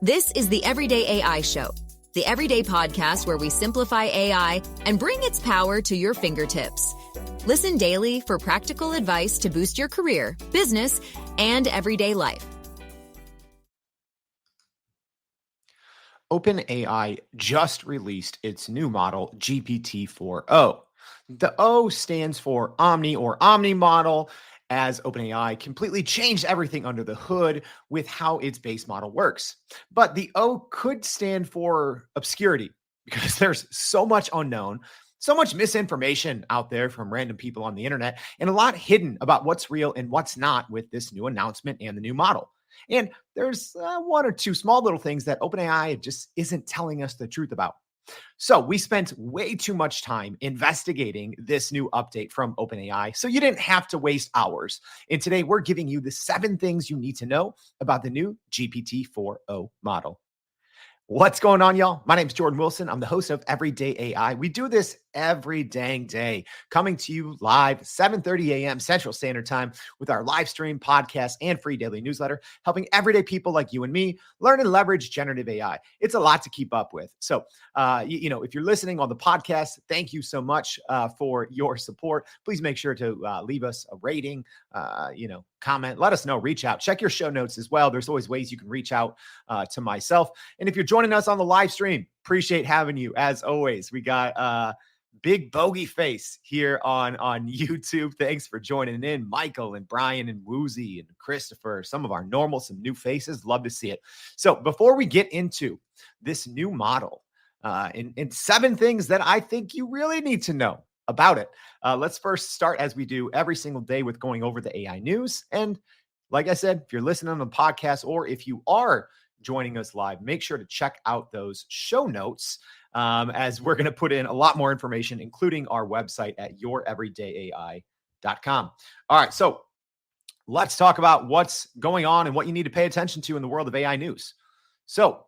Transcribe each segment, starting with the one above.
This is the Everyday AI Show, the everyday podcast where we simplify AI and bring its power to your fingertips. Listen daily for practical advice to boost your career, business, and everyday life. OpenAI just released its new model, GPT-4o. The O stands for Omni or Omni model, as OpenAI completely changed everything under the hood with how its base model works. But the O could stand for obscurity because there's so much unknown, so much misinformation out there from random people on the internet, and a lot hidden about what's real and what's not with this new announcement and the new model. And there's one or two small little things that OpenAI just isn't telling us the truth about. So we spent way too much time investigating this new update from OpenAI, so you didn't have to waste hours. And today we're giving you the 7 things you need to know about the new GPT-4o model. What's going on, y'all? My name is Jordan Wilson. I'm the host of Everyday AI. We do this every dang day, coming to you live 7:30 a.m. Central Standard Time with our live stream, podcast, and free daily newsletter, helping everyday people like you and me learn and leverage generative AI. It's a lot to keep up with. So, if you're listening on the podcast, thank you so much for your support. Please make sure to leave us a rating, comment, let us know, reach out, check your show notes as well. There's always ways you can reach out to myself. And if you're joining us on the live stream, appreciate having you. As always, we got Big Bogey Face here on YouTube. Thanks for joining in. Michael and Brian and Woozy and Christopher, some of our normal, some new faces. Love to see it. So before we get into this new model and 7 things that I think you really need to know about it, let's first start, as we do every single day, with going over the AI news. And like I said, if you're listening on the podcast or if you are joining us live, make sure to check out those show notes, as we're going to put in a lot more information, including our website at youreverydayai.com. All right, so let's talk about what's going on and what you need to pay attention to in the world of AI news. So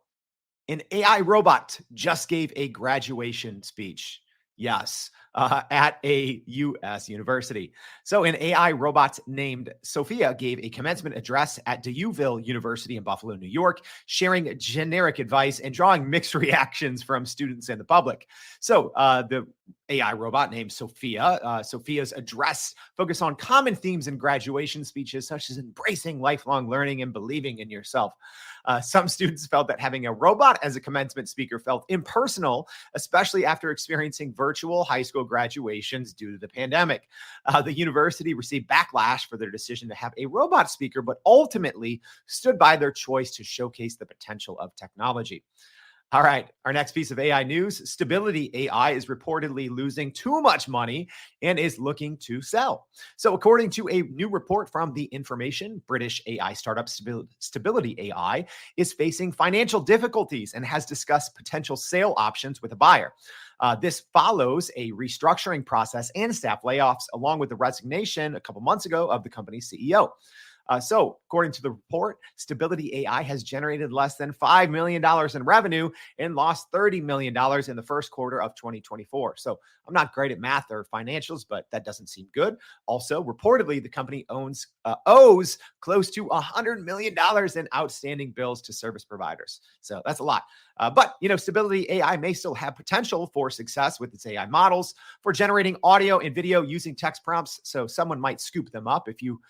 an AI robot just gave a graduation speech. Yes, at a U.S. university. So an AI robot named Sophia gave a commencement address at DeUville University in Buffalo, New York, sharing generic advice and drawing mixed reactions from students and the public. So the AI robot named Sophia, Sophia's address focused on common themes in graduation speeches, such as embracing lifelong learning and believing in yourself. Some students felt that having a robot as a commencement speaker felt impersonal, especially after experiencing virtual high school graduations due to the pandemic. The university received backlash for their decision to have a robot speaker, but ultimately stood by their choice to showcase the potential of technology. All right, our next piece of AI news: Stability AI is reportedly losing too much money and is looking to sell. So according to a new report from The Information, British AI startup Stability AI is facing financial difficulties and has discussed potential sale options with a buyer. This follows a restructuring process and staff layoffs, along with the resignation a couple months ago of the company's CEO. So according to the report, Stability AI has generated less than $5 million in revenue and lost $30 million in the first quarter of 2024. So I'm not great at math or financials, but that doesn't seem good. Also, reportedly, the company owes close to $100 million in outstanding bills to service providers. So that's a lot. But Stability AI may still have potential for success with its AI models for generating audio and video using text prompts. So someone might scoop them up. If you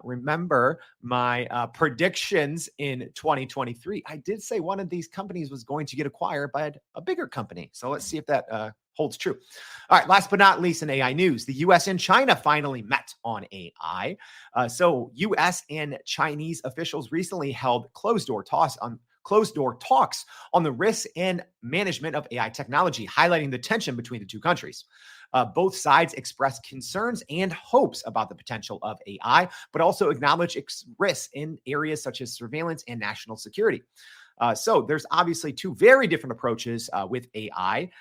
remember my predictions in 2023, I did say one of these companies was going to get acquired by a bigger company. So let's see if that holds true. All right, last but not least in AI news, the US and China finally met on AI. So US and Chinese officials recently held closed-door talks on the risks and management of AI technology, highlighting the tension between the two countries. Both sides expressed concerns and hopes about the potential of AI, but also acknowledge risks in areas such as surveillance and national security. So there's obviously 2 very different approaches with AI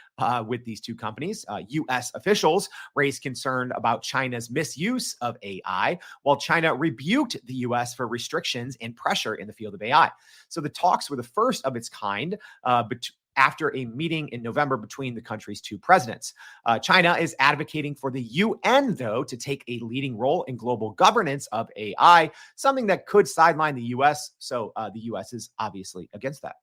with these 2 companies. U.S. officials raised concern about China's misuse of AI, while China rebuked the U.S. for restrictions and pressure in the field of AI. So the talks were the first of its kind after a meeting in November between the country's 2 presidents. China is advocating for the UN, though, to take a leading role in global governance of AI, something that could sideline the U.S. So the U.S. is obviously against that.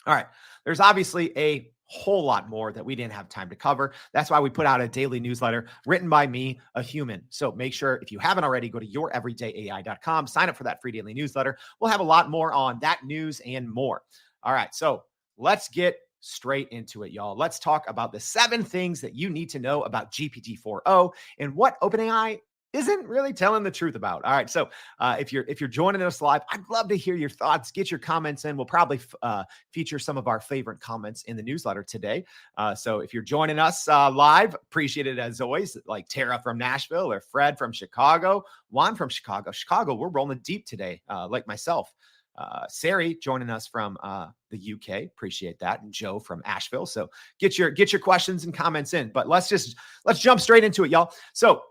All right. There's obviously a whole lot more that we didn't have time to cover. That's why we put out a daily newsletter written by me, a human. So make sure, if you haven't already, go to youreverydayai.com, sign up for that free daily newsletter. We'll have a lot more on that news and more. All right. So let's get straight into it, y'all. Let's talk about the 7 things that you need to know about GPT-4o and what OpenAI isn't really telling the truth about. All right. So if you're joining us live, I'd love to hear your thoughts. Get your comments in. We'll probably feature some of our favorite comments in the newsletter today. So if you're joining us live, appreciate it as always. Like Tara from Nashville or Fred from Chicago, Juan from Chicago, we're rolling deep today, like myself. Sari joining us from the UK, appreciate that, and Joe from Asheville. So get your questions and comments in. But let's jump straight into it, y'all. So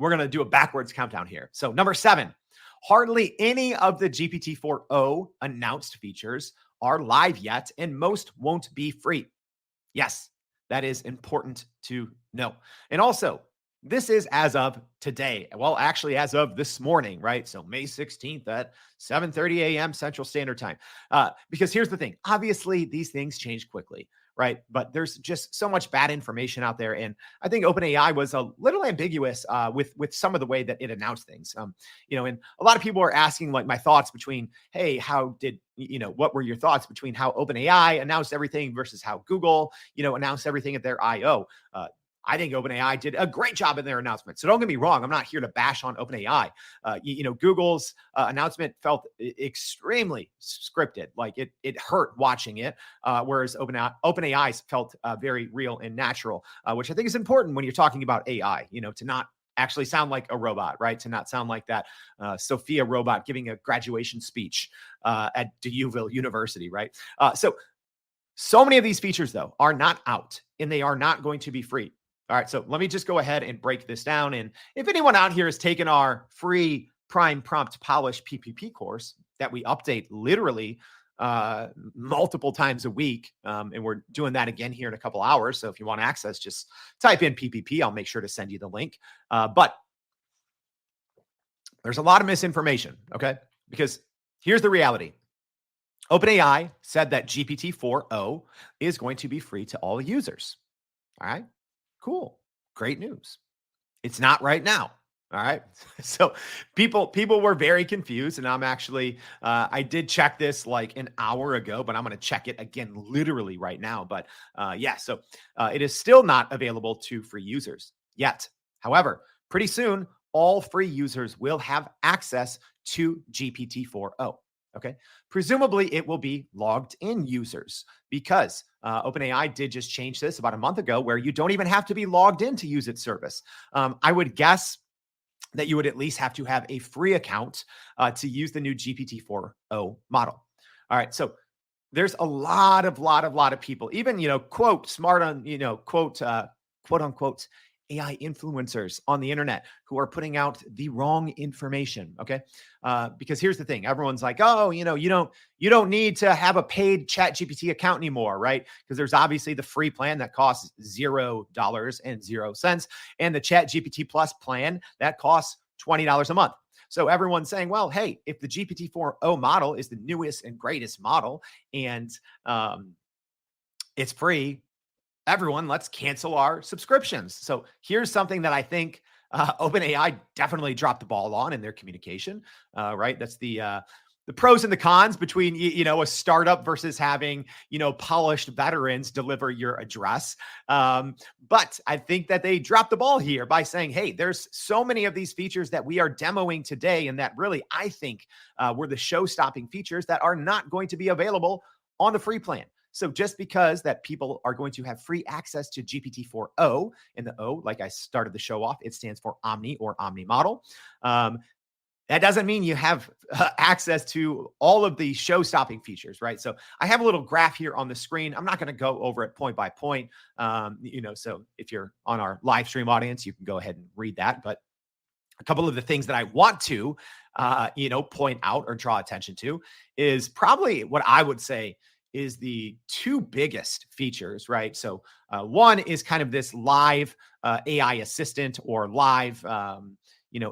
we're going to do a backwards countdown here. So number 7, hardly any of the GPT-4o announced features are live yet, and most won't be free. Yes, that is important to know. And also, this is as of today. Well, actually, as of this morning, right? So May 16th at 7:30 a.m. Central Standard Time. Because here's the thing. Obviously, these things change quickly, right? But there's just so much bad information out there. And I think OpenAI was a little ambiguous with some of the way that it announced things. And a lot of people are asking like my thoughts between, hey, what were your thoughts between how OpenAI announced everything versus how Google, announced everything at their I/O? I think OpenAI did a great job in their announcement. So don't get me wrong. I'm not here to bash on OpenAI. Google's announcement felt extremely scripted. Like it hurt watching it, whereas OpenAI's felt very real and natural, which I think is important when you're talking about AI, to not actually sound like a robot, right? To not sound like that Sophia robot giving a graduation speech at DeUville University, right? So many of these features, though, are not out, and they are not going to be free. All right, so let me just go ahead and break this down. And if anyone out here has taken our free Prime Prompt Polish PPP course that we update literally multiple times a week, and we're doing that again here in a couple hours. So if you want access, just type in PPP. I'll make sure to send you the link. But there's a lot of misinformation, okay? Because here's the reality. OpenAI said that GPT-4o is going to be free to all users. All right, cool. Great news. It's not right now. All right. So people were very confused. And I'm actually, I did check this like an hour ago, but I'm going to check it again literally right now. But so it is still not available to free users yet. However, pretty soon, all free users will have access to GPT-4o. Okay. Presumably, it will be logged in users because OpenAI did just change this about a month ago where you don't even have to be logged in to use its service. I would guess that you would at least have to have a free account to use the new GPT-4o model. All right. So there's a lot of people, even, quote, smart on, quote unquote, AI influencers on the internet who are putting out the wrong information. Okay. Because here's the thing. Everyone's like, oh, you don't need to have a paid ChatGPT account anymore, right? Because there's obviously the free plan that costs $0.00. And the ChatGPT Plus plan that costs $20 a month. So everyone's saying, well, hey, if the GPT-4o model is the newest and greatest model and it's free, everyone, let's cancel our subscriptions. So here's something that I think OpenAI definitely dropped the ball on in their communication, right? That's the pros and the cons between, a startup versus having, polished veterans deliver your address. But I think that they dropped the ball here by saying, hey, there's so many of these features that we are demoing today. And that really, I think, were the show-stopping features that are not going to be available on the free plan. So just because that people are going to have free access to GPT-4o, and the O, like I started the show off, it stands for Omni or Omni model. That doesn't mean you have access to all of the show-stopping features, right? So I have a little graph here on the screen. I'm not going to go over it point by point. So if you're on our live stream audience, you can go ahead and read that. But a couple of the things that I want to, point out or draw attention to is probably what I would say is the 2 biggest features, right? So one is kind of this live AI assistant or live,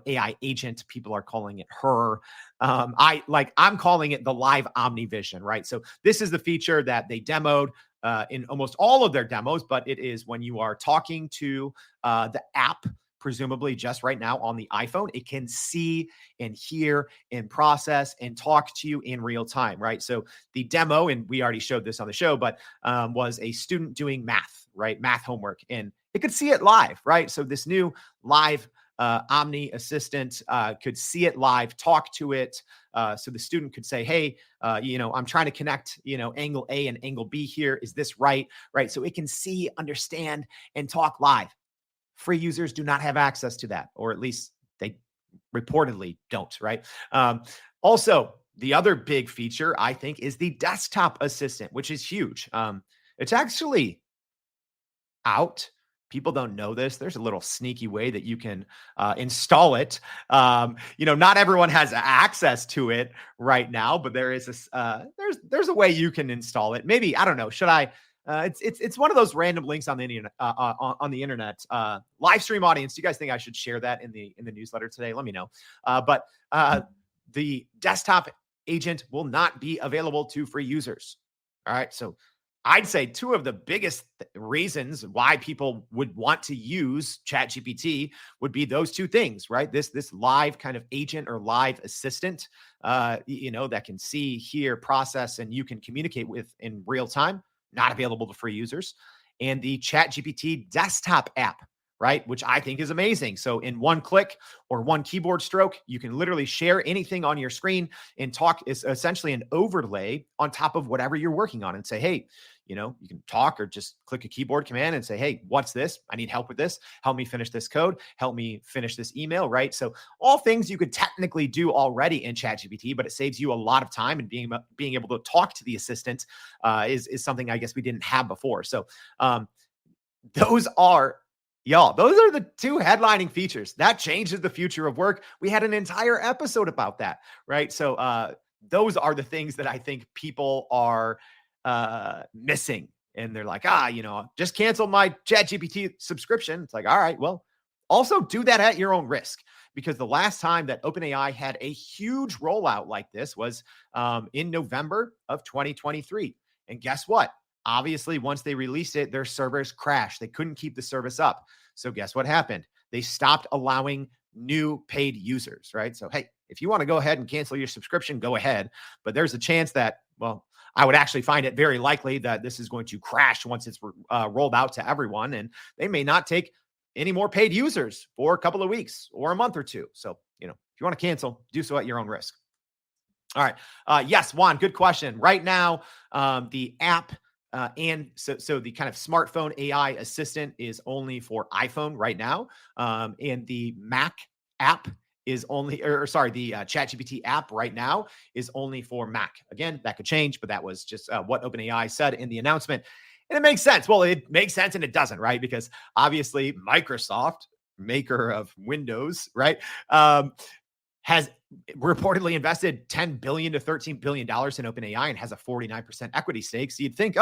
AI agent. People are calling it her. I'm calling it the live omnivision, right? So this is the feature that they demoed in almost all of their demos, but it is when you are talking to the app, presumably just right now on the iPhone, it can see and hear and process and talk to you in real time, right? So the demo, and we already showed this on the show, but was a student doing math, right? Math homework, and it could see it live, right? So this new live Omni assistant could see it live, talk to it. So the student could say, hey, I'm trying to connect, angle A and angle B here. Is this right? Right. So it can see, understand, and talk live. Free users do not have access to that, or at least they reportedly don't, right? Also, the other big feature, I think, is the desktop assistant, which is huge. It's actually out. People don't know this. There's a little sneaky way that you can install it. Not everyone has access to it right now, but there is this. There's a way you can install it. Maybe, I don't know. Should I? It's one of those random links on the internet. On the internet, live stream audience. Do you guys think I should share that in the newsletter today? Let me know. But the desktop agent will not be available to free users. All right, so I'd say two of the biggest reasons why people would want to use ChatGPT would be those two things, right? This live kind of agent or live assistant, that can see, hear, process, and you can communicate with in real time, not available to free users, and the ChatGPT desktop app, right? Which I think is amazing. So in one click or one keyboard stroke, you can literally share anything on your screen and talk is essentially an overlay on top of whatever you're working on and say, hey, you can talk or just click a keyboard command and say, hey, what's this? I need help with this. Help me finish this code. Help me finish this email, right? So all things you could technically do already in ChatGPT, but it saves you a lot of time, and being able to talk to the assistant is something I guess we didn't have before. So those are the two headlining features that changes the future of work. We had an entire episode about that, right? So those are the things that I think people are missing. And they're like, just cancel my ChatGPT subscription. It's like, all right, well, also do that at your own risk, because the last time that OpenAI had a huge rollout like this was in November of 2023. And guess what? Obviously, once they released it, their servers crashed. They couldn't keep the service up. So guess what happened? They stopped allowing new paid users, right? So, hey, if you want to go ahead and cancel your subscription, go ahead. But there's a chance that, I would actually find it very likely that this is going to crash once it's rolled out to everyone. And they may not take any more paid users for a couple of weeks or a month or two. So, if you want to cancel, do so at your own risk. All right. Yes, Juan, good question. Right now, the app and so the kind of smartphone AI assistant is only for iPhone right now. And the Mac app is only, the ChatGPT app right now is only for Mac. Again, that could change, but that was just what OpenAI said in the announcement. And it makes sense. Well, it makes sense and it doesn't, right? Because obviously Microsoft, maker of Windows, right, has reportedly invested $10 billion to $13 billion in OpenAI and has a 49% equity stake. So you'd think,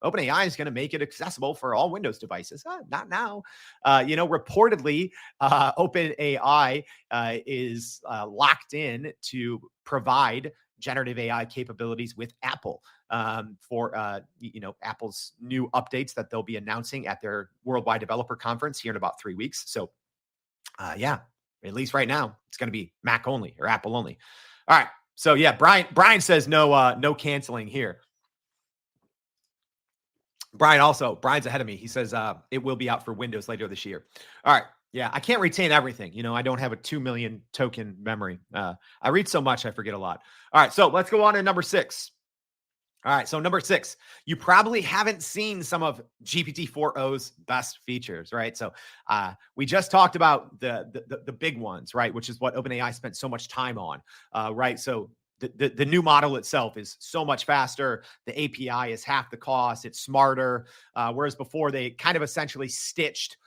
OpenAI is going to make it accessible for all Windows devices. Not now. Reportedly, OpenAI is locked in to provide generative AI capabilities with Apple for Apple's new updates that they'll be announcing at their Worldwide Developer Conference here in about 3 weeks. So, at least right now, it's going to be Mac only or Apple only. All right. So yeah, Brian says no canceling here. Brian's ahead of me. He says it will be out for Windows later this year. All right. Yeah, I can't retain everything. I don't have a 2 million token memory. I read so much, I forget a lot. All right. So let's go on to number 6. All right. So number 6, you probably haven't seen some of GPT-4o's best features, right? So we just talked about the big ones, right? Which is what OpenAI spent so much time on, right? So the new model itself is so much faster. The API is half the cost. It's smarter. Whereas before they kind of essentially stitched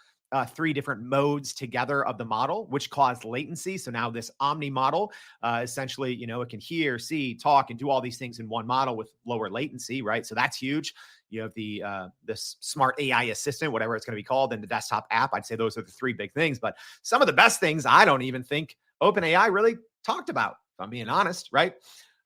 three different modes together of the model, which caused latency. So now this Omni model, essentially, it can hear, see, talk, and do all these things in one model with lower latency, right? So that's huge. You have the this smart AI assistant, whatever it's going to be called, and the desktop app. I'd say those are the three big things. But some of the best things I don't even think OpenAI really talked about, if I'm being honest, right?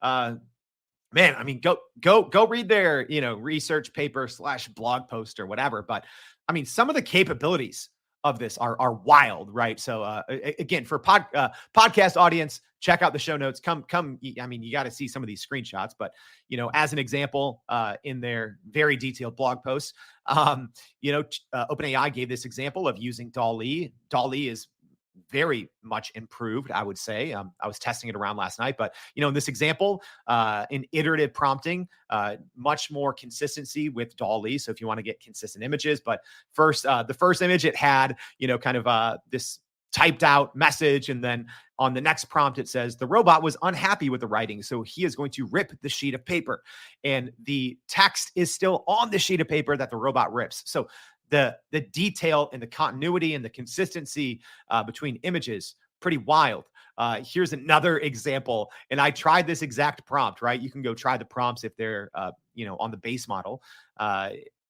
Man, I mean, go read their, research paper / blog post or whatever. But I mean, some of the capabilities of this are wild, right? So again, for podcast audience, check out the show notes. Come. I mean, you got to see some of these screenshots, but as an example, in their very detailed blog post, OpenAI gave this example of using DALL E. DALL E is very much improved, I would say. I was testing it around last night, but in this example, in iterative prompting, much more consistency with DALL E. So if you want to get consistent images, but the first image, it had, kind of this typed out message. And then on the next prompt, it says the robot was unhappy with the writing. So he is going to rip the sheet of paper, and the text is still on the sheet of paper that the robot rips. So the detail and the continuity and the consistency between images, pretty wild. Here's another example. And I tried this exact prompt, right? You can go try the prompts if they're, on the base model.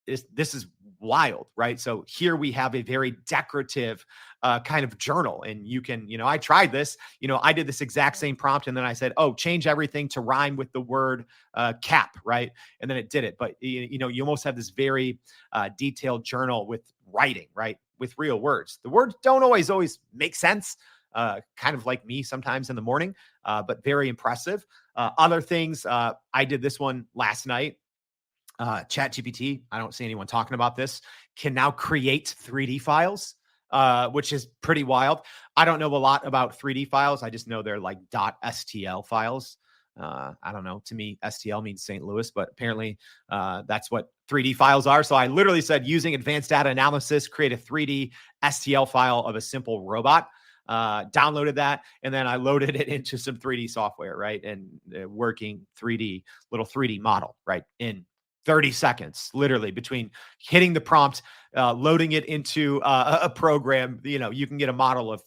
This is wild, right? So here we have a very decorative kind of journal, and you can, I tried this, I did this exact same prompt, and then I said, oh, change everything to rhyme with the word cap, right? And then it did it. But you almost have this very detailed journal with writing, right? With real words. The words don't always make sense. Kind of like me sometimes in the morning, but very impressive. Other things, I did this one last night. ChatGPT, I don't see anyone talking about this, can now create 3D files, which is pretty wild. I don't know a lot about 3D files. I just know they're like .stl files. I don't know. To me, STL means St. Louis, but apparently that's what 3D files are. So I literally said, using advanced data analysis, create a 3D STL file of a simple robot. Downloaded that, and then I loaded it into some 3D software, right? And working little 3D model, right? In 30 seconds, literally, between hitting the prompt, loading it into a program. You can get a model of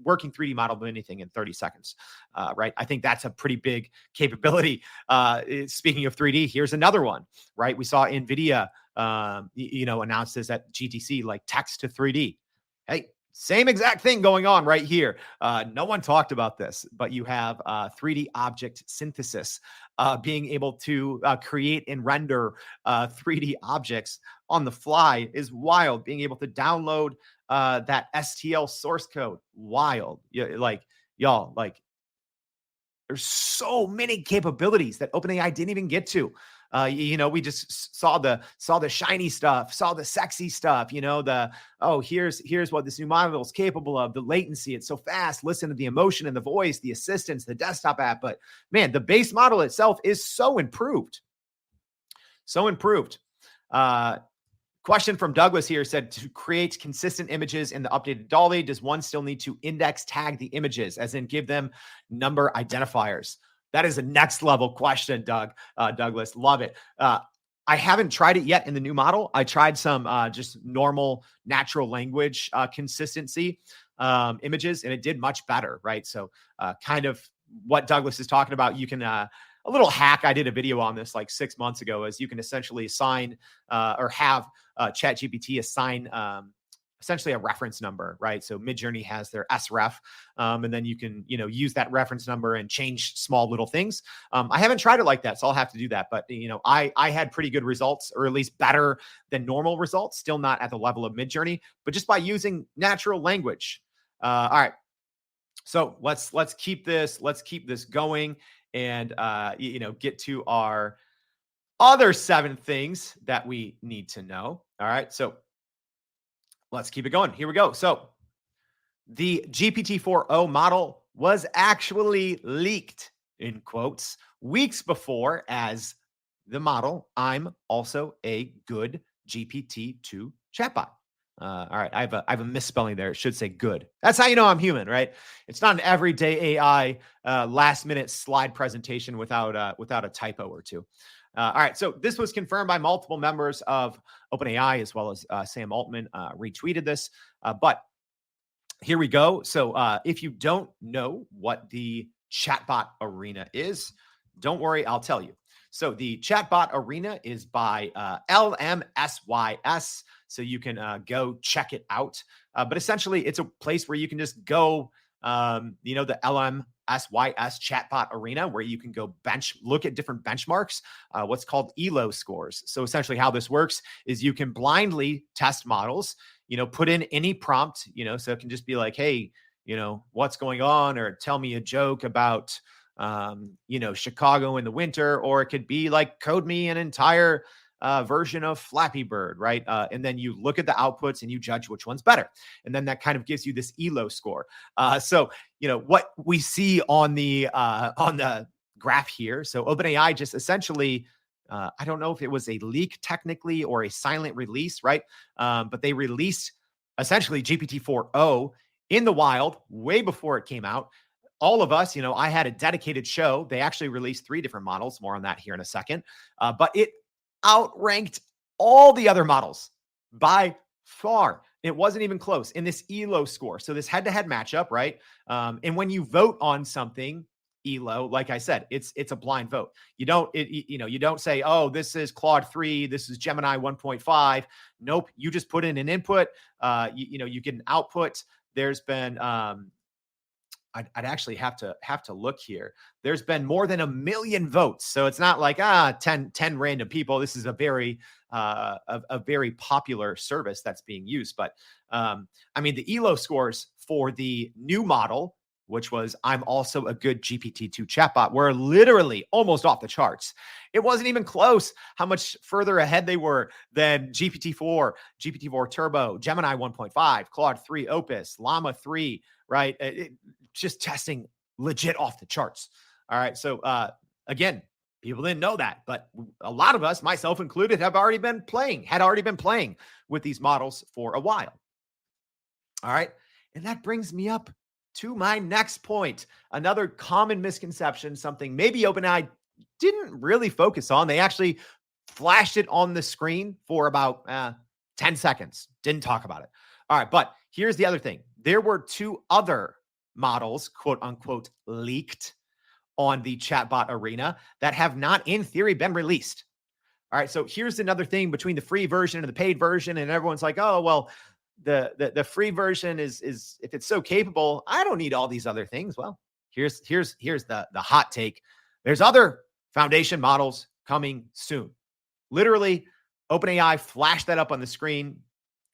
working 3D model of anything in 30 seconds, right? I think that's a pretty big capability. Speaking of 3D, here's another one, right? We saw NVIDIA, announce this at GTC, like text to 3D. Hey, same exact thing going on right here. No one talked about this, but you have 3D object synthesis, being able to create and render 3D objects on the fly is wild. Being able to download that STL source code, wild. Y'all, there's so many capabilities that OpenAI didn't even get to. We just saw the shiny stuff, saw the sexy stuff, here's what this new model is capable of, the latency, it's so fast, listen to the emotion and the voice, the assistance, the desktop app. But man, the base model itself is so improved. Question from Douglas here said, to create consistent images in the updated DALL E, does one still need to index tag the images, as in give them number identifiers? That is a next level question, Douglas. Love it. I haven't tried it yet in the new model. I tried some just normal natural language consistency images, and it did much better, right? So kind of what Douglas is talking about, you can a little hack. I did a video on this like 6 months ago, is you can essentially assign or have ChatGPT assign essentially a reference number, right? So Midjourney has their sref, and then you can, use that reference number and change small little things. I haven't tried it like that, so I'll have to do that. But, I had pretty good results, or at least better than normal results, still not at the level of Midjourney, but just by using natural language. All right. So let's keep this going, and, get to our other 7 things that we need to know. All right. So let's keep it going. Here we go. So the GPT-4o model was actually leaked, in quotes, weeks before as the model, I'm also a good GPT-2 chatbot. All right, I have a misspelling there. It should say good. That's how you know I'm human, right? It's not an everyday AI last minute slide presentation without a typo or two. All right, so this was confirmed by multiple members of OpenAI as well as Sam Altman retweeted this. But here we go. So if you don't know what the chatbot arena is, don't worry, I'll tell you. So the chatbot arena is by LMSYS. So you can go check it out. But essentially, it's a place where you can just go, the LMSYS chatbot arena, where you can go look at different benchmarks, what's called ELO scores. So essentially, how this works is you can blindly test models, put in any prompt, so it can just be like, hey, what's going on, or tell me a joke about, Chicago in the winter, or it could be like code me an entire version of Flappy Bird, right? And then you look at the outputs and you judge which one's better. And then that kind of gives you this ELO score. So what we see on the graph here. So OpenAI just essentially, I don't know if it was a leak technically or a silent release, right? But they released essentially GPT-4o in the wild way before it came out. All of us, I had a dedicated show. They actually released 3 different models. More on that here in a second. But it outranked all the other models by far. It wasn't even close in this ELO score. So this head-to-head matchup, right? And when you vote on something, ELO, like I said, it's a blind vote. You don't say, oh, this is Claude 3, this is Gemini 1.5. Nope. You just put in an input. You get an output. There's been I'd actually have to look here. There's been more than 1 million votes. So it's not like 10 random people. This is a very popular service that's being used. But the ELO scores for the new model, which was I'm also a good GPT-2 chatbot, were literally almost off the charts. It wasn't even close how much further ahead they were than GPT-4, GPT-4 Turbo, Gemini 1.5, Claude 3 Opus, Llama 3, right? Just testing legit off the charts. All right. So again, people didn't know that, but a lot of us, myself included, had already been playing with these models for a while. All right. And that brings me up to my next point. Another common misconception, something maybe OpenAI didn't really focus on. They actually flashed it on the screen for about 10 seconds. Didn't talk about it. All right. But here's the other thing. There were 2 other models, quote unquote, leaked on the chatbot arena that have not, in theory, been released. All right. So here's another thing between the free version and the paid version. And everyone's like, oh, well, the free version is if it's so capable, I don't need all these other things. Well, here's the hot take. There's other foundation models coming soon. Literally, OpenAI flashed that up on the screen,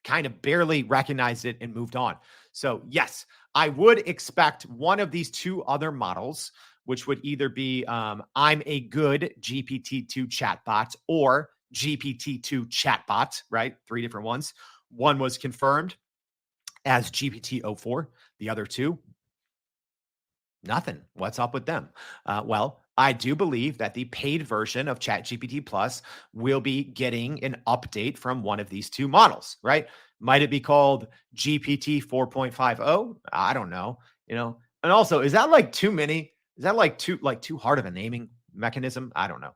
kind of barely recognized it and moved on. So yes, I would expect one of these 2 other models, which would either be I'm a good GPT-2 chatbot or GPT-2 chatbot, right? 3 different ones. One was confirmed as GPT-4. The other 2, nothing. What's up with them? Well, I do believe that the paid version of ChatGPT Plus will be getting an update from one of these 2 models, right? Might it be called GPT 4.50? I don't know. And also, is that like too many? Is that like too hard of a naming mechanism? I don't know.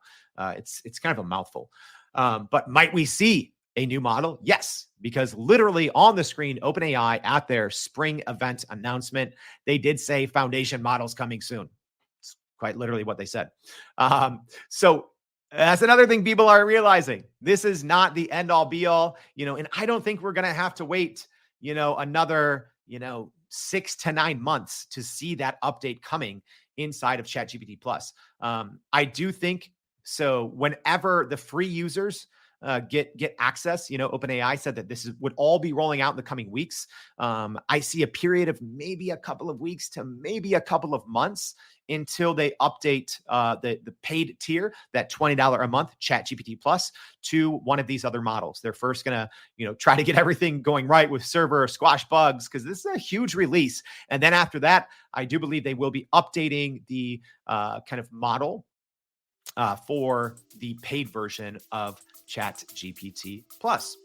It's kind of a mouthful. But might we see a new model? Yes, because literally on the screen, OpenAI at their spring event announcement, they did say foundation models coming soon. It's quite literally what they said. So that's another thing people are realizing. This is not the end all be all, and I don't think we're going to have to wait, another, 6 to 9 months to see that update coming inside of ChatGPT Plus. I do think so. Whenever the free users get access, OpenAI said that would all be rolling out in the coming weeks. I see a period of maybe a couple of weeks to maybe a couple of months until they update the paid tier, that $20 a month ChatGPT Plus, to one of these other models. They're first going to, try to get everything going right with server, squash bugs, because this is a huge release. And then after that, I do believe they will be updating the kind of model for the paid version of ChatGPT Plus.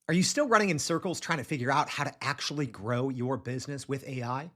Are you still running in circles trying to figure out how to actually grow your business with AI?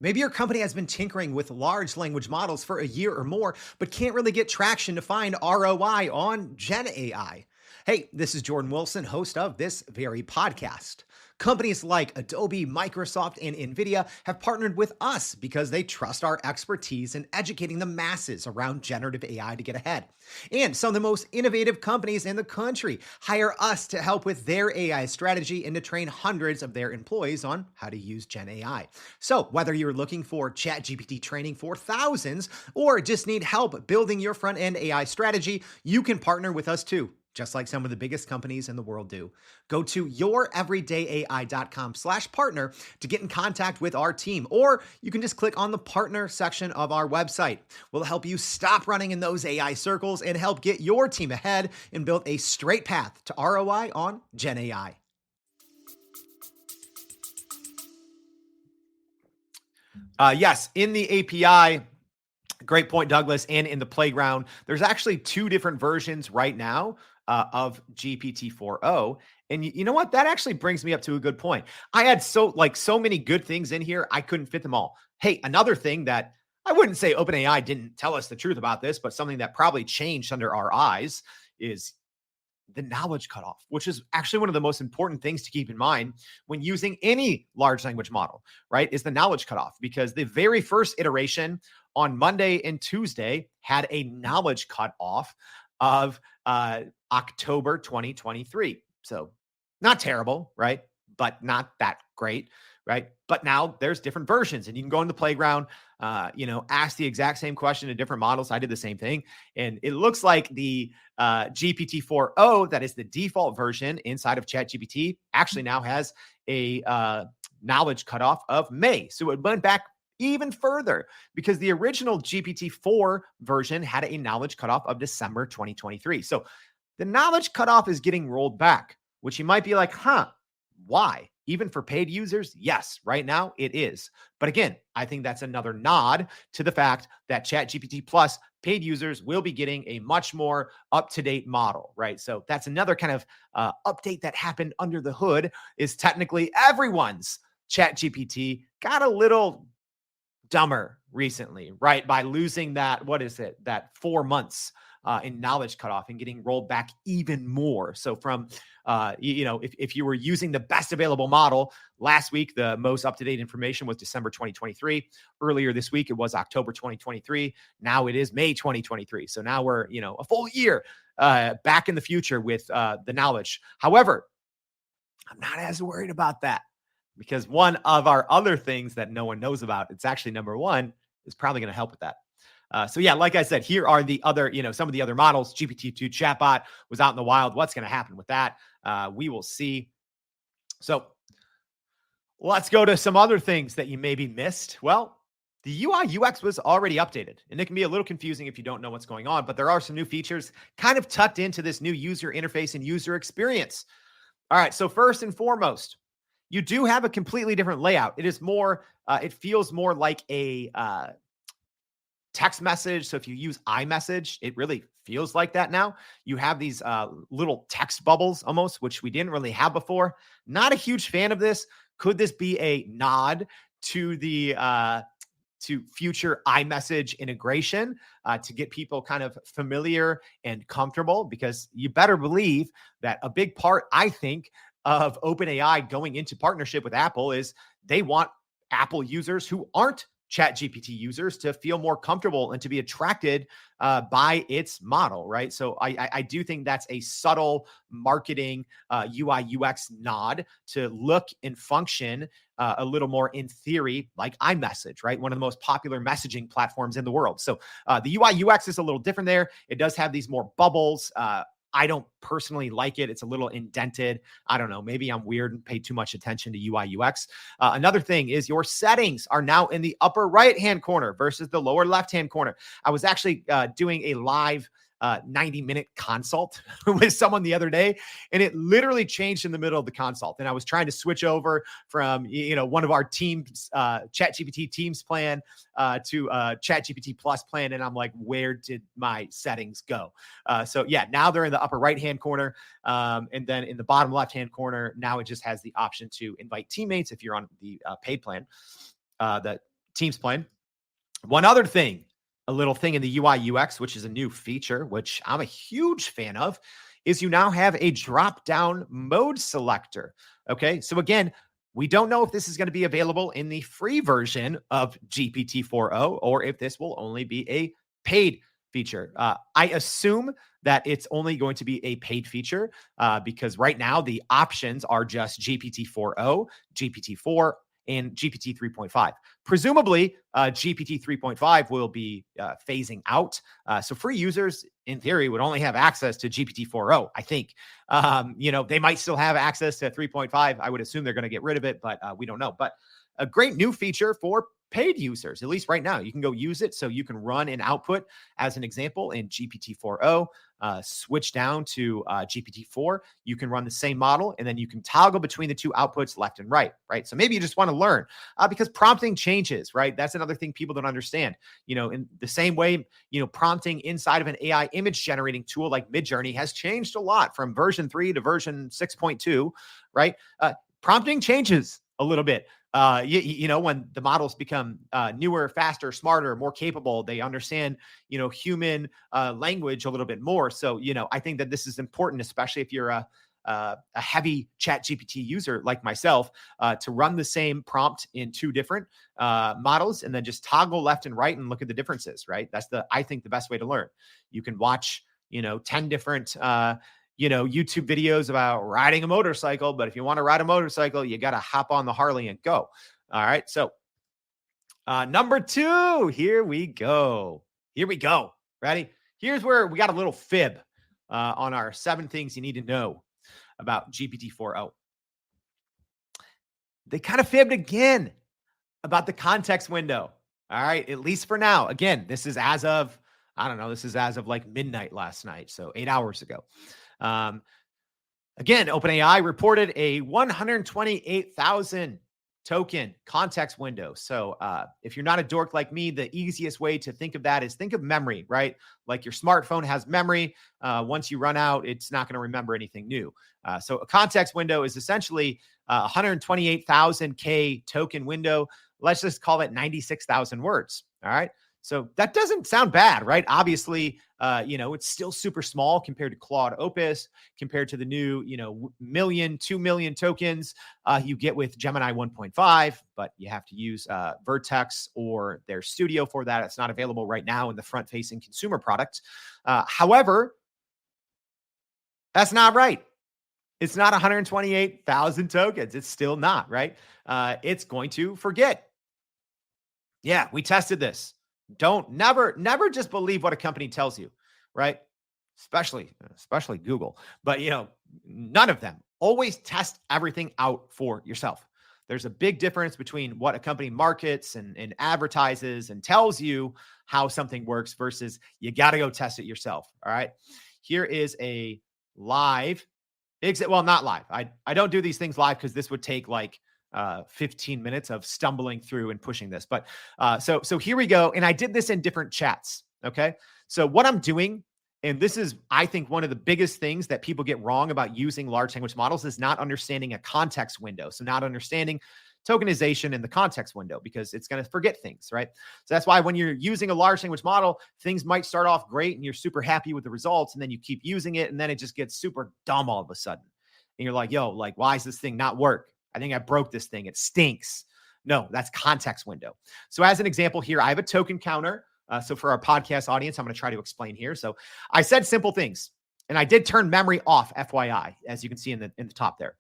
Maybe your company has been tinkering with large language models for a year or more, but can't really get traction to find ROI on Gen AI. Hey, this is Jordan Wilson, host of this very podcast. Companies like Adobe, Microsoft, and NVIDIA have partnered with us because they trust our expertise in educating the masses around generative AI to get ahead. And some of the most innovative companies in the country hire us to help with their AI strategy and to train hundreds of their employees on how to use Gen AI. So whether you're looking for ChatGPT training for thousands or just need help building your front-end AI strategy, you can partner with us too, just like some of the biggest companies in the world do. Go to youreverydayai.com/partner to get in contact with our team, or you can just click on the partner section of our website. We'll help you stop running in those AI circles and help get your team ahead and build a straight path to ROI on Gen AI. Yes, in the API, great point, Douglas, and in the playground, there's actually two different versions right now of GPT-4o. And you know what? That actually brings me up to a good point. I had so many good things in here, I couldn't fit them all. Hey, another thing that I wouldn't say OpenAI didn't tell us the truth about this, but something that probably changed under our eyes is the knowledge cutoff, which is actually one of the most important things to keep in mind when using any large language model, right? Is the knowledge cutoff, because the very first iteration on Monday and Tuesday had a knowledge cutoff of October 2023. So not terrible, right? But not that great, right? But now there's different versions, and you can go in the playground, ask the exact same question to different models. I did the same thing. And it looks like the GPT-4o, that is the default version inside of ChatGPT, actually now has a knowledge cutoff of May. So it went back even further, because the original GPT-4 version had a knowledge cutoff of December 2023. So the knowledge cutoff is getting rolled back, which you might be like, why? Even for paid users? Yes, right now it is. But again, I think that's another nod to the fact that ChatGPT Plus paid users will be getting a much more up-to-date model, right? So that's another kind of update that happened under the hood, is technically everyone's ChatGPT got a little dumber recently, right? By losing that 4 months in knowledge cutoff and getting rolled back even more. So from, if you were using the best available model last week, the most up-to-date information was December 2023. Earlier this week, it was October 2023. Now it is May 2023. So now we're, a full year back in the future with the knowledge. However, I'm not as worried about that, because one of our other things that no one knows about, it's actually number one, is probably going to help with that. So yeah, like I said, here are the other, some of the other models. GPT-2 Chatbot was out in the wild. What's going to happen with that? We will see. So let's go to some other things that you maybe missed. Well, the UI UX was already updated, and it can be a little confusing if you don't know what's going on, but there are some new features kind of tucked into this new user interface and user experience. All right. So first and foremost, you do have a completely different layout. It is more, it feels more like a text message. So if you use iMessage, it really feels like that now. You have these little text bubbles almost, which we didn't really have before. Not a huge fan of this. Could this be a nod to the to future iMessage integration to get people kind of familiar and comfortable? Because you better believe that a big part, I think, of OpenAI going into partnership with Apple is they want Apple users who aren't ChatGPT users to feel more comfortable and to be attracted by its model, right? So I do think that's a subtle marketing UI UX nod to look and function a little more in theory like iMessage, right? One of the most popular messaging platforms in the world. So the UI UX is a little different there. It does have these more bubbles. I don't personally like it. It's a little indented. I don't know. Maybe I'm weird and pay too much attention to UI UX. Another thing is your settings are now in the upper right-hand corner versus the lower left-hand corner. I was actually doing a live 90-minute consult with someone the other day, and it literally changed in the middle of the consult. And I was trying to switch over from, one of our teams, ChatGPT Teams plan to ChatGPT Plus plan. And I'm like, where did my settings go? So yeah, now they're in the upper right-hand corner. And then in the bottom left-hand corner, now it just has the option to invite teammates if you're on the paid plan, the Teams plan. One other thing, a little thing in the UI UX, which is a new feature, which I'm a huge fan of, is you now have a drop-down mode selector. Okay, so again, we don't know if this is going to be available in the free version of GPT-4o or if this will only be a paid feature. I assume that it's only going to be a paid feature because right now the options are just GPT-4o, GPT-4, and GPT 3.5. Presumably, GPT 3.5 will be phasing out. So free users, in theory, would only have access to GPT 4o, I think. They might still have access to 3.5. I would assume they're going to get rid of it, but we don't know. But a great new feature for paid users, at least right now. You can go use it so you can run an output, as an example, in GPT-4o, switch down to GPT-4. You can run the same model, and then you can toggle between the two outputs left and right, right? So maybe you just want to learn because prompting changes, right? That's another thing people don't understand. In the same way, prompting inside of an AI image generating tool like Midjourney has changed a lot from version 3 to version 6.2, right? Prompting changes a little bit. When the models become newer, faster, smarter, more capable, they understand, human language a little bit more. So, I think that this is important, especially if you're a heavy ChatGPT user like myself, to run the same prompt in two different models and then just toggle left and right and look at the differences, right? That's I think the best way to learn. You can watch, 10 different YouTube videos about riding a motorcycle. But if you want to ride a motorcycle, you got to hop on the Harley and go. All right. So number 2, here we go. Ready? Here's where we got a little fib on our 7 things you need to know about GPT-4o. They kind of fibbed again about the context window. All right. At least for now. Again, this is as of like midnight last night. So 8 hours ago. Again, OpenAI reported a 128,000 token context window. So if you're not a dork like me, the easiest way to think of that is think of memory, right? Like your smartphone has memory. Once you run out, it's not going to remember anything new. So a context window is essentially 128,000 K token window. Let's just call it 96,000 words. All right. So that doesn't sound bad, right? Obviously, it's still super small compared to Claude Opus, compared to the new, 2 million tokens you get with Gemini 1.5, but you have to use Vertex or their Studio for that. It's not available right now in the front-facing consumer product. However, that's not right. It's not 128,000 tokens. It's still not, right? It's going to forget. Yeah, we tested this. Never just believe what a company tells you, right? Especially Google. But, none of them. Always test everything out for yourself. There's a big difference between what a company markets and advertises and tells you how something works versus you got to go test it yourself. All right. Here is a live exit. Well, not live. I don't do these things live because this would take like 15 minutes of stumbling through and pushing this. But so here we go. And I did this in different chats. Okay. So what I'm doing, and this is, I think, one of the biggest things that people get wrong about using large language models is not understanding a context window. So not understanding tokenization in the context window because it's going to forget things, right? So that's why when you're using a large language model, things might start off great and you're super happy with the results. And then you keep using it and then it just gets super dumb all of a sudden. And you're like, why is this thing not work? I think I broke this thing. It stinks. No, that's context window. So as an example here, I have a token counter. So for our podcast audience, I'm going to try to explain here. So I said simple things, and I did turn memory off, FYI, as you can see in the top there.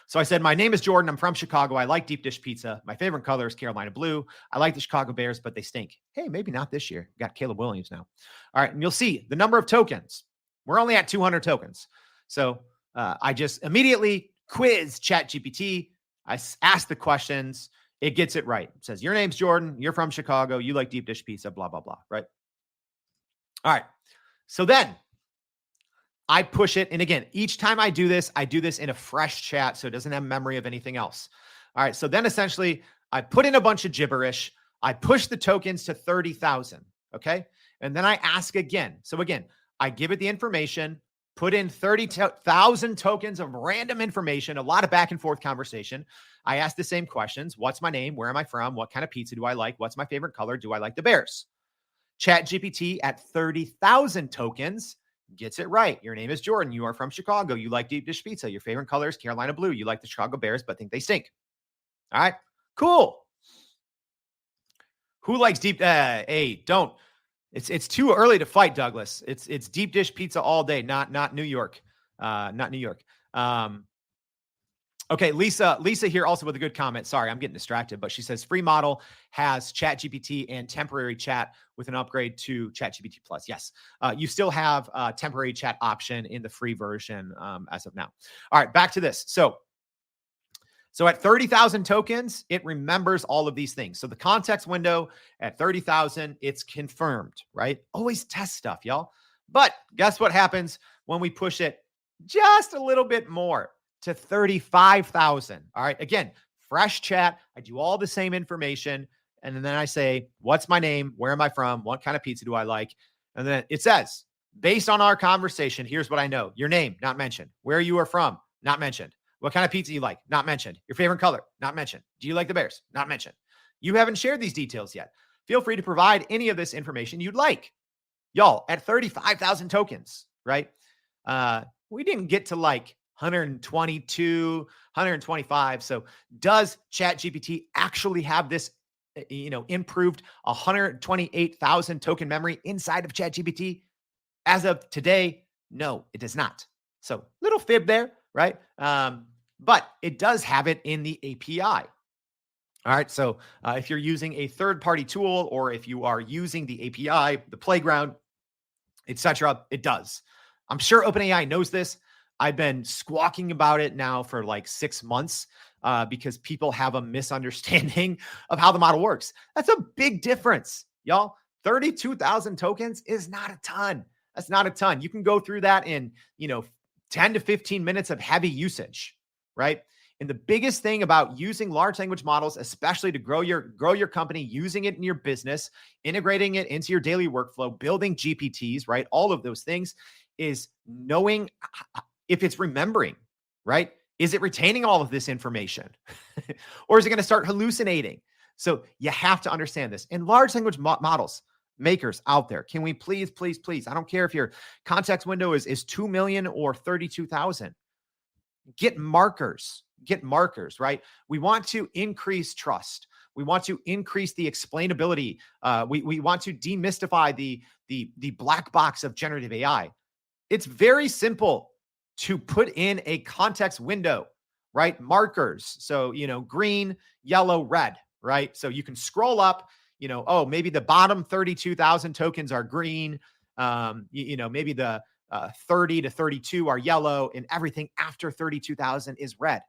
So I said, my name is Jordan. I'm from Chicago. I like deep dish pizza. My favorite color is Carolina blue. I like the Chicago Bears, but they stink. Hey, maybe not this year. We got Caleb Williams now. All right. And you'll see the number of tokens. We're only at 200 tokens. So I just immediately quiz ChatGPT. I ask the questions. It gets it right. It says, your name's Jordan. You're from Chicago. You like deep dish pizza, blah, blah, blah. Right. All right. So then I push it. And again, each time I do this in a fresh chat, so it doesn't have memory of anything else. All right. So then essentially I put in a bunch of gibberish. I push the tokens to 30,000. Okay. And then I ask again. So again, I give it the information, put in 30,000 tokens of random information, a lot of back and forth conversation. I ask the same questions. What's my name? Where am I from? What kind of pizza do I like? What's my favorite color? Do I like the Bears? ChatGPT at 30,000 tokens gets it right. Your name is Jordan. You are from Chicago. You like deep dish pizza. Your favorite color is Carolina blue. You like the Chicago Bears, but think they stink. All right, cool. Who likes deep? Hey, don't. It's too early to fight, Douglas. It's deep dish pizza all day, not New York, not New York. Okay, Lisa here also with a good comment. Sorry, I'm getting distracted, but she says free model has ChatGPT and temporary chat with an upgrade to ChatGPT Plus. Yes, you still have a temporary chat option in the free version as of now. All right, back to this. So at 30,000 tokens, it remembers all of these things. So the context window at 30,000, it's confirmed, right? Always test stuff, y'all. But guess what happens when we push it just a little bit more to 35,000? All right. Again, fresh chat. I do all the same information. And then I say, what's my name? Where am I from? What kind of pizza do I like? And then it says, based on our conversation, here's what I know. Your name, not mentioned. Where you are from, not mentioned. What kind of pizza you like? Not mentioned. Your favorite color? Not mentioned. Do you like the Bears? Not mentioned. You haven't shared these details yet. Feel free to provide any of this information you'd like. Y'all, at 35,000 tokens, right? We didn't get to like 122, 125. So does ChatGPT actually have this, improved 128,000 token memory inside of ChatGPT? As of today, no, it does not. So little fib there, right? But it does have it in the API. All right. So if you're using a third-party tool, or if you are using the API, the playground, etc., it does. I'm sure OpenAI knows this. I've been squawking about it now for like 6 months because people have a misunderstanding of how the model works. That's a big difference, y'all. 32,000 tokens is not a ton. That's not a ton. You can go through that in, 10 to 15 minutes of heavy usage, right? And the biggest thing about using large language models, especially to grow your company, using it in your business, integrating it into your daily workflow, building GPTs, right? All of those things is knowing if it's remembering, right? Is it retaining all of this information? Or is it going to start hallucinating? So you have to understand this. And large language models, makers out there, can we please, I don't care if your context window is 2 million or 32,000. Get markers, right? We want to increase trust. We want to increase the explainability. We want to demystify the black box of generative AI. It's very simple to put in a context window, right? Markers. So, green, yellow, red, right? So you can scroll up, maybe the bottom 32,000 tokens are green. Maybe the 30 to 32 are yellow, and everything after 32,000 is red.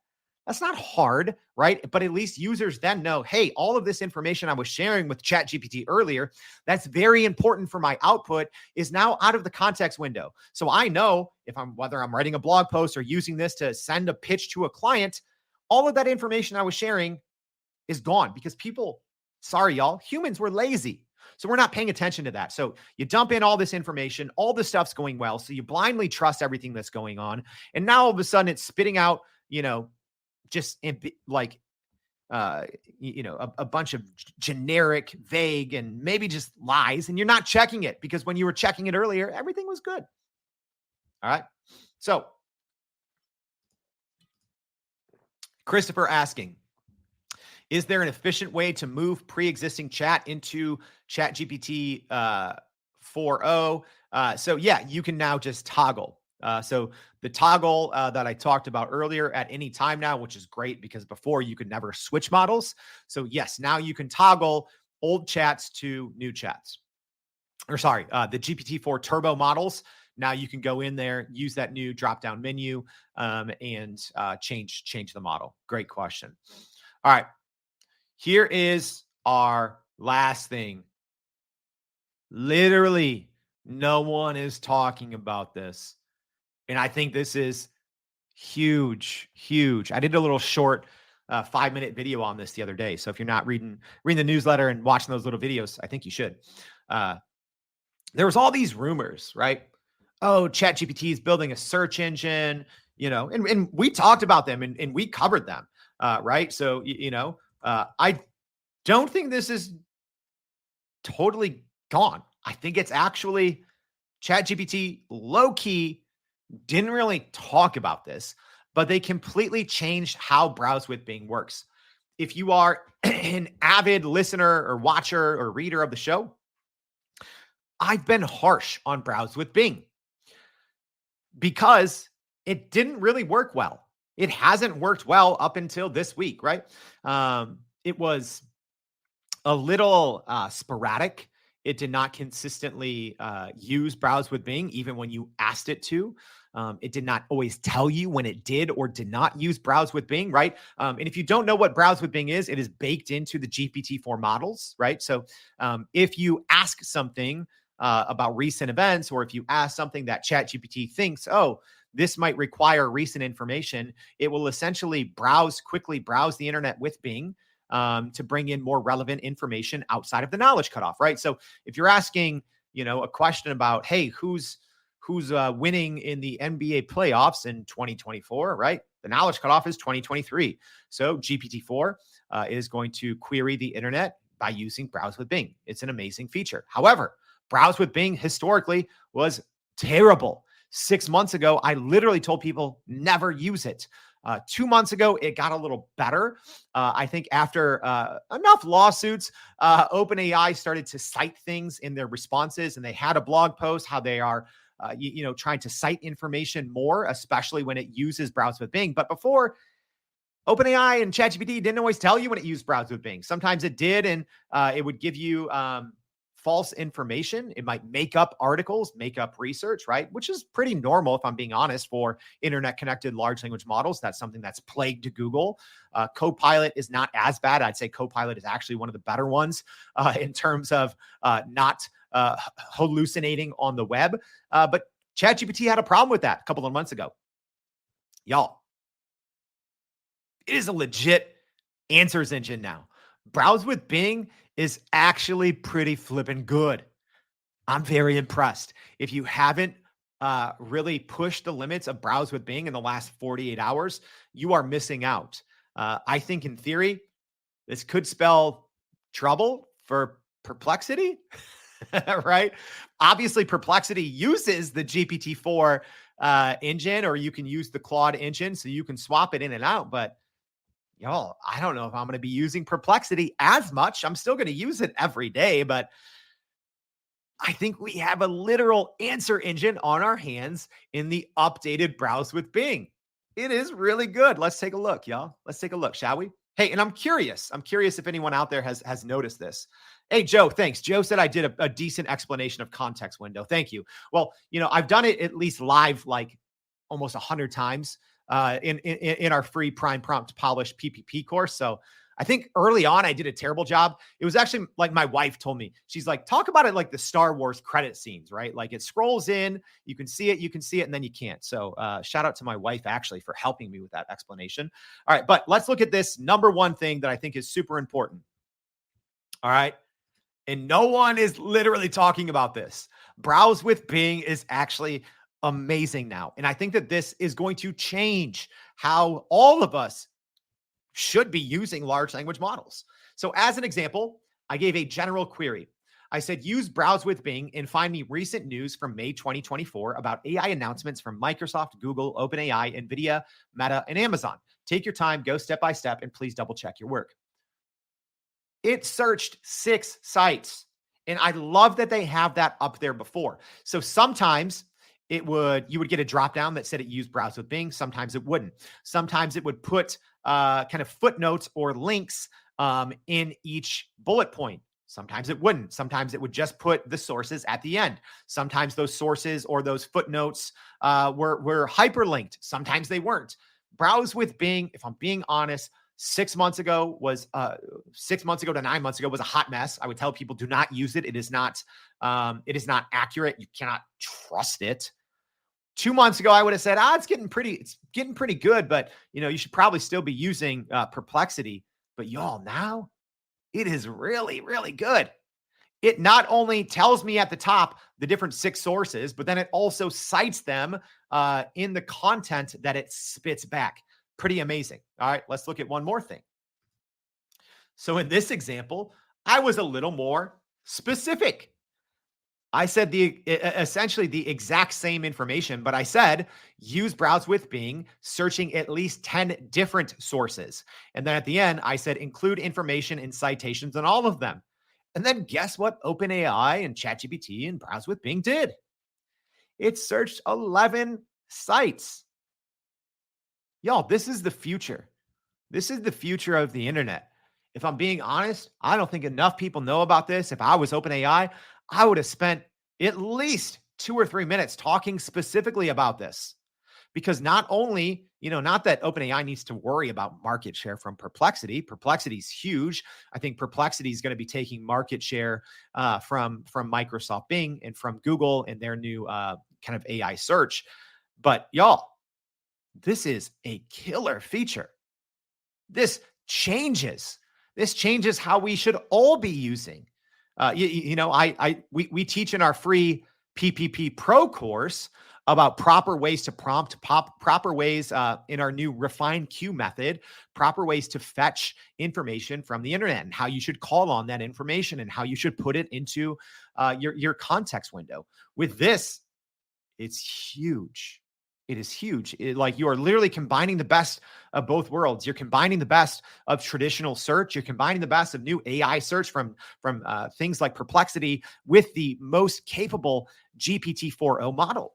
That's not hard, right? But at least users then know, hey, all of this information I was sharing with ChatGPT earlier, that's very important for my output, is now out of the context window. So I know whether I'm writing a blog post or using this to send a pitch to a client, all of that information I was sharing is gone because sorry, y'all, humans were lazy. So we're not paying attention to that. So you dump in all this information, all this stuff's going well. So you blindly trust everything that's going on. And now all of a sudden it's spitting out, just like, a bunch of generic, vague, and maybe just lies. And you're not checking it because when you were checking it earlier, everything was good. All right. So Christopher asking, is there an efficient way to move pre-existing chat into ChatGPT 4o? So yeah, you can now just toggle. So the toggle that I talked about earlier at any time now, which is great because before you could never switch models. So yes, now you can toggle old chats to new chats. Or sorry, the GPT-4 turbo models. Now you can go in there, use that new drop-down menu, and change the model. Great question. All right. Here is our last thing. Literally No one is talking about this. And I think this is huge, huge. I did a little short 5-minute video on this the other day. So if you're not reading the newsletter and watching those little videos, I think you should. There was all these rumors, right? Oh, ChatGPT is building a search engine, and we talked about them and we covered them, right? So, I don't think this is totally gone. I think it's actually ChatGPT low key didn't really talk about this, but they completely changed how Browse with Bing works. If you are an avid listener or watcher or reader of the show, I've been harsh on Browse with Bing because it didn't really work well. It hasn't worked well up until this week, right? It was a little sporadic. It did not consistently use Browse with Bing, even when you asked it to. It did not always tell you when it did or did not use Browse with Bing, right? And if you don't know what Browse with Bing is, it is baked into the GPT-4 models, right? So if you ask something about recent events, or if you ask something that ChatGPT thinks, oh, this might require recent information, it will essentially quickly browse the internet with Bing to bring in more relevant information outside of the knowledge cutoff, right? So if you're asking, a question about, hey, who's winning in the NBA playoffs in 2024, right? The knowledge cutoff is 2023. So GPT-4 is going to query the internet by using Browse with Bing. It's an amazing feature. However, Browse with Bing historically was terrible. 6 months ago, I literally told people never use it. 2 months ago, it got a little better. I think after enough lawsuits, OpenAI started to cite things in their responses, and they had a blog post how they are trying to cite information more, especially when it uses Browse with Bing. But before, OpenAI and ChatGPT didn't always tell you when it used Browse with Bing. Sometimes it did, and it would give you false information. It might make up articles, make up research, right? Which is pretty normal, if I'm being honest, for internet connected large language models. That's something that's plagued Google. Copilot is not as bad. I'd say Copilot is actually one of the better ones in terms of not hallucinating on the web. But ChatGPT had a problem with that a couple of months ago. Y'all, it is a legit answers engine now. Browse with Bing is actually pretty flippin' good. I'm very impressed. If you haven't really pushed the limits of Browse with Bing in the last 48 hours, you are missing out. I think in theory, this could spell trouble for Perplexity, right? Obviously, Perplexity uses the GPT-4 engine, or you can use the Claude engine, so you can swap it in and out. But y'all, I don't know if I'm going to be using Perplexity as much. I'm still going to use it every day, but I think we have a literal answer engine on our hands in the updated Browse with Bing. It is really good. Let's take a look, y'all. Let's take a look, shall we? Hey, and I'm curious if anyone out there has noticed this. Hey, Joe, thanks. Joe said I did a decent explanation of context window. Thank you. Well, I've done it at least live like almost 100 times in our free Prime Prompt Polish PPP course. So I think early on I did a terrible job. It was actually like my wife told me. She's like, talk about it like the Star Wars credit scenes, right? Like it scrolls in, you can see it, and then you can't. So shout out to my wife actually for helping me with that explanation. All right, but let's look at this number one thing that I think is super important. All right. And no one is literally talking about this. Browse with Bing is actually amazing now. And I think that this is going to change how all of us should be using large language models. So as an example, I gave a general query. I said, use Browse with Bing and find me recent news from May 2024 about AI announcements from Microsoft, Google, OpenAI, NVIDIA, Meta, and Amazon. Take your time, go step by step, and please double check your work. It searched 6 sites. And I love that they have that up there before. So sometimes you would get a drop down that said it used Browse with Bing. Sometimes it wouldn't. Sometimes it would put kind of footnotes or links in each bullet point. Sometimes it wouldn't. Sometimes it would just put the sources at the end. Sometimes those sources or those footnotes were hyperlinked. Sometimes they weren't. Browse with Bing, if I'm being honest, 6 months ago was 6 months ago to 9 months ago was a hot mess. I would tell people do not use it. It is not accurate. You cannot trust it. 2 months ago, I would have said, it's getting pretty good, but you should probably still be using Perplexity. But y'all, now it is really, really good. It not only tells me at the top the different 6 sources, but then it also cites them in the content that it spits back. Pretty amazing. All right, let's look at one more thing. So in this example, I was a little more specific. I said essentially the exact same information, but I said use Browse with Bing, searching at least 10 different sources. And then at the end, I said include information and citations on all of them. And then guess what OpenAI and ChatGPT and Browse with Bing did? It searched 11 sites. Y'all, this is the future. This is the future of the internet. If I'm being honest, I don't think enough people know about this. If I was OpenAI, I would have spent at least 2 or 3 minutes talking specifically about this. Because not only, not that OpenAI needs to worry about market share from Perplexity. Perplexity is huge. I think Perplexity is going to be taking market share from Microsoft Bing and from Google and their new kind of AI search. But y'all, this is a killer feature. This changes how we should all be using. We teach in our free PPP Pro course about proper ways to prompt, proper ways in our new refined queue method, proper ways to fetch information from the internet and how you should call on that information and how you should put it into your context window. With this, it's huge. It is huge. You are literally combining the best of both worlds. You're combining the best of traditional search. You're combining the best of new AI search from things like Perplexity with the most capable GPT-4o model.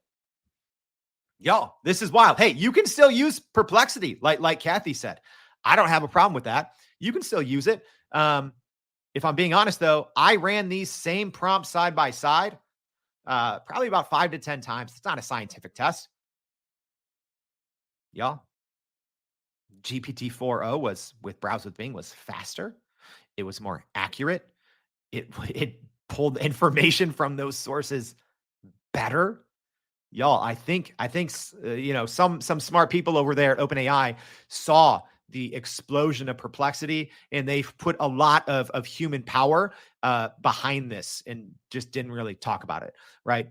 Y'all, this is wild. Hey, you can still use Perplexity, like Kathy said. I don't have a problem with that. You can still use it. If I'm being honest, though, I ran these same prompts side by side probably about 5 to 10 times. It's not a scientific test. Y'all, GPT-4o was with Browse with Bing was faster. It was more accurate. It pulled information from those sources better. Y'all, I think some smart people over there at OpenAI saw the explosion of Perplexity, and they've put a lot of human power behind this and just didn't really talk about it, right?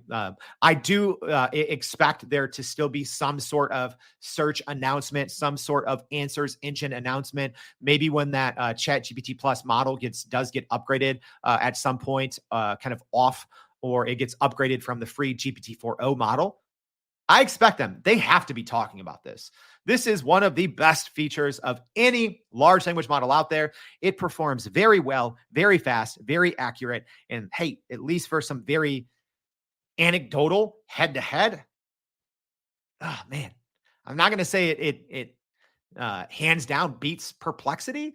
I do expect there to still be some sort of search announcement, some sort of answers engine announcement. Maybe when that ChatGPT Plus model does get upgraded at some point, kind of off, or it gets upgraded from the free GPT-4o model. I expect them. They have to be talking about this. This is one of the best features of any large language model out there. It performs very well, very fast, very accurate. And hey, at least for some very anecdotal head-to-head, oh man, I'm not going to say it hands down beats Perplexity,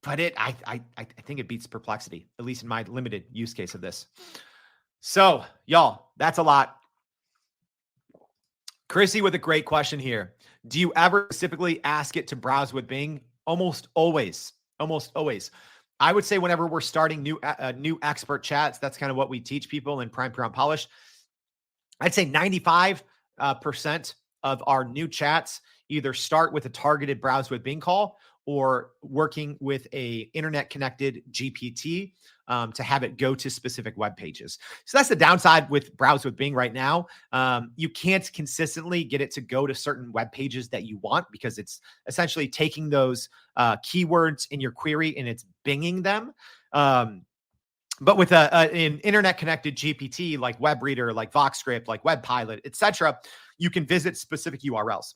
but I think it beats Perplexity, at least in my limited use case of this. So y'all, that's a lot. Chrissy with a great question here. Do you ever specifically ask it to browse with Bing? Almost always. I would say whenever we're starting new expert chats, that's kind of what we teach people in Prime Prompt Polish. I'd say 95% of our new chats either start with a targeted browse with Bing call or working with a internet connected GPT to have it go to specific web pages. So that's the downside with Browse with Bing right now. You can't consistently get it to go to certain web pages that you want because it's essentially taking those keywords in your query and it's binging them. But with an internet connected GPT like WebReader, like VoxScript, like WebPilot, etc., you can visit specific URLs.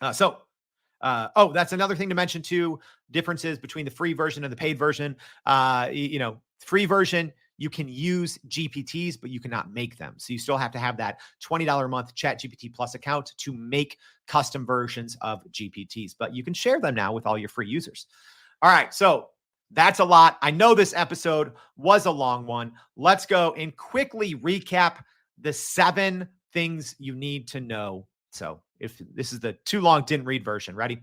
That's another thing to mention too, differences between the free version and the paid version. Free version, you can use GPTs, but you cannot make them. So you still have to have that $20 a month ChatGPT Plus account to make custom versions of GPTs, but you can share them now with all your free users. All right, so that's a lot. I know this episode was a long one. Let's go and quickly recap the 7 things you need to know So if this is the too long didn't read version, ready?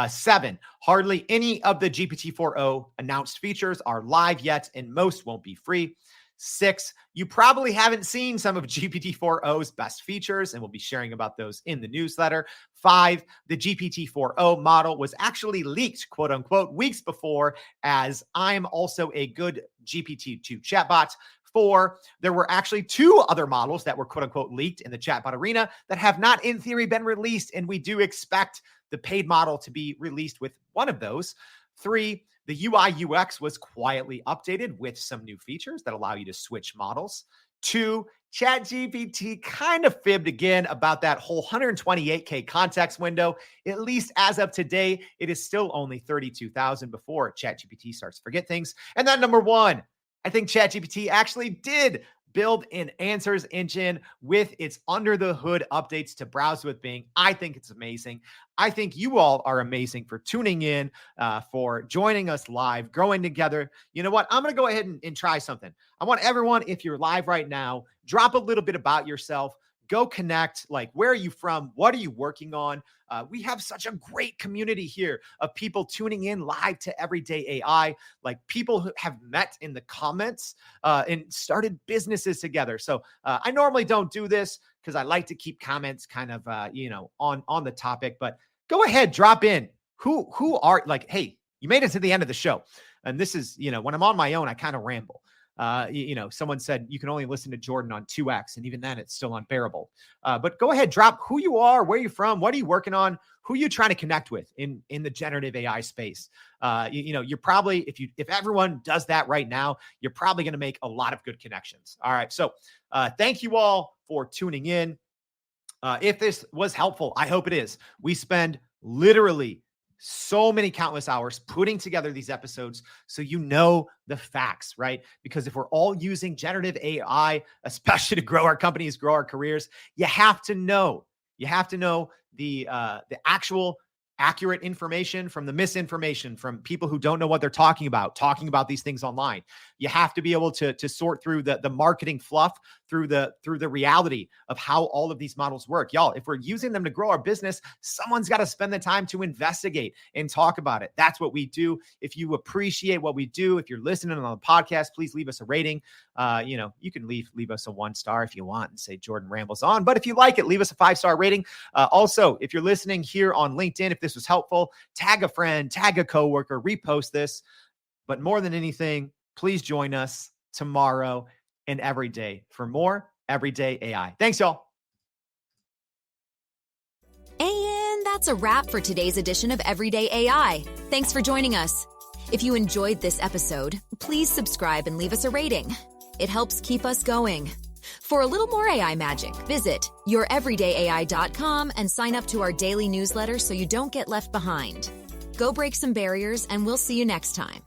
7, hardly any of the GPT-4o announced features are live yet, and most won't be free. 6, you probably haven't seen some of GPT-4o's best features, and we'll be sharing about those in the newsletter. 5, the GPT-4o model was actually leaked, quote unquote, weeks before, as I'm also a good GPT-2 chatbot. 4, there were actually 2 other models that were quote unquote leaked in the chatbot arena that have not in theory been released, and we do expect the paid model to be released with one of those. 3, the UI UX was quietly updated with some new features that allow you to switch models. 2, ChatGPT kind of fibbed again about that whole 128K context window. At least as of today, it is still only 32,000 before ChatGPT starts to forget things. And then number 1, I think ChatGPT actually did build an answers engine with its under the hood updates to browse with Bing. I think it's amazing. I think you all are amazing for tuning in, for joining us live, growing together. You know what? I'm going to go ahead and try something. I want everyone, if you're live right now, drop a little bit about yourself. Go connect. Like, where are you from? What are you working on? We have such a great community here of people tuning in live to Everyday AI, like people who have met in the comments and started businesses together. So I normally don't do this because I like to keep comments kind of, on the topic, but go ahead, drop in. Who are, like, hey, you made it to the end of the show. And this is, when I'm on my own, I kind of ramble. Someone said you can only listen to Jordan on 2x, and even then it's still unbearable. But go ahead, drop who you are, where you're from, what are you working on, who you trying to connect with in the generative AI space. You're probably, if everyone does that right now, you're probably going to make a lot of good connections. All right. So thank you all for tuning in. If this was helpful, I hope it is. We spend literally so many countless hours putting together these episodes so you know the facts, right? Because if we're all using generative AI, especially to grow our companies, grow our careers, you have to know the actual accurate information from the misinformation, from people who don't know what they're talking about these things online. You have to be able to sort through the marketing fluff, through the reality of how all of these models work. Y'all, if we're using them to grow our business, someone's got to spend the time to investigate and talk about it. That's what we do. If you appreciate what we do, if you're listening on the podcast, please leave us a rating. You can leave us a 1-star if you want and say Jordan rambles on. But if you like it, leave us a 5-star rating. Also, if you're listening here on LinkedIn, if this was helpful, tag a friend, tag a coworker, repost this. But more than anything, please join us tomorrow and every day for more Everyday AI. Thanks, y'all. And that's a wrap for today's edition of Everyday AI. Thanks for joining us. If you enjoyed this episode, please subscribe and leave us a rating. It helps keep us going. For a little more AI magic, visit youreverydayai.com and sign up to our daily newsletter so you don't get left behind. Go break some barriers, and we'll see you next time.